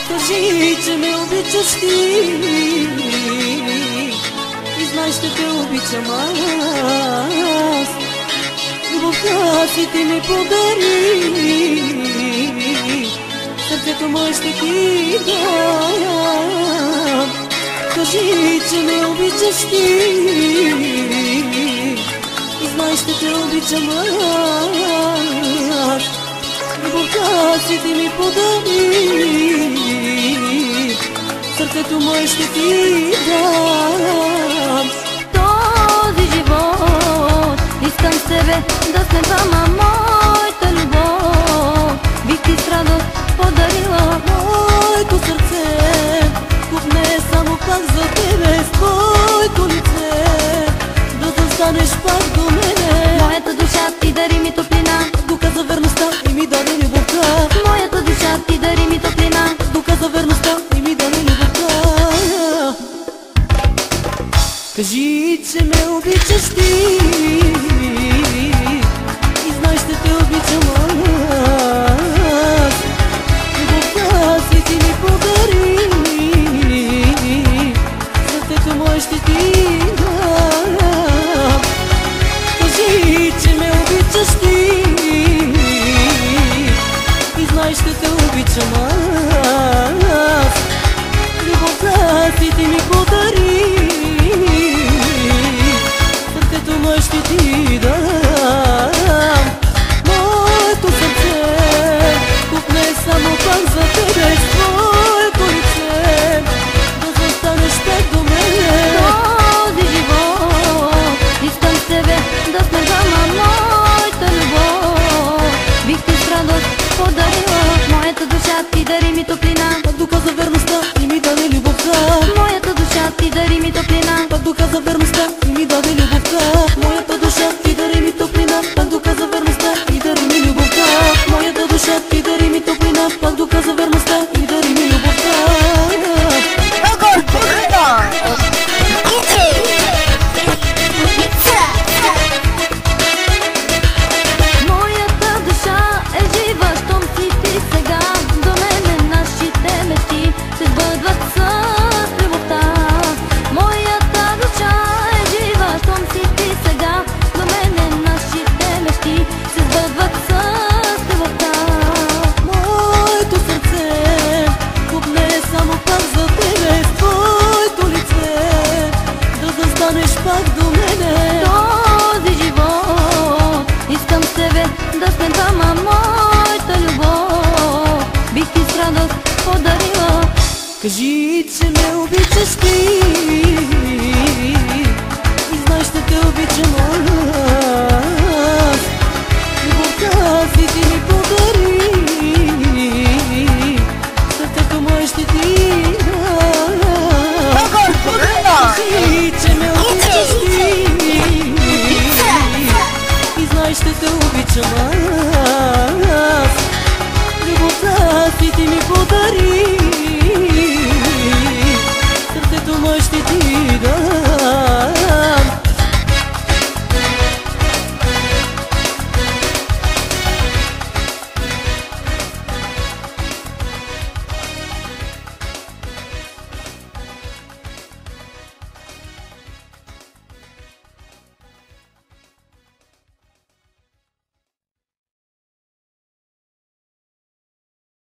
Кажи, че ме обичаш ти и знаеш, че те обичам аз. Любовта си ти ми подари, сърцето мое ще ти дам. Кажи, че ме обичаш ти и знаеш, че те обичам аз. Любовта си ти ми подари, сърцето мое ще ти дам. Този живот искам с тебе да сме двама, моята любов бих ти с радост подарила. Моето сърце купне само пак за тебе, с твоето лице да застанеш пак до мене. Моята душа ти дари ми топлина, доказа верността и ми даде любовта. моята душа ти дари ми топлина, доказа верността и ми даде любовта. Кажи, че ме обичаш ти и знаеш, че те обичам аз. Любовта си ти ми подари, сърцето мое ще ти дам. Кажи, че ме обичаш ти и знаеш, че те обичам аз. Любовта си ти ми подари, сърцето мое ще ти дам. Моето сърце купне само пак за тебе, с твоето лице да застанеш пак до мене. този живот искам с тебе да сме двама, моята любов бих ти с радост подарила. Моята душа ти дари ми топлина, Пак доказа верността и ми даде любовта. моята душа ти дари ми топлина, Пак доказа верността и ми даде любовта. Моята душа ти дари ми топлина, пак доказа верността и дари ми любовта. Моята душа ти дари ми топлина, пак доказа верността и дари ми любовта. моята душа е жива, щом си ти сега до мене. Нашите мечти се сбъдват с любовта. Моята душа е жива, щом си ти сега до мене. Нашите мечти се сбъдват с любовта. Моето сърце купне само пак за тебе, с твоето лице да застанеш пак до мене. Този живот искам с тебе да сме двама, моята любов бих ти с радост подарила. Кажи, че ме обичаш ти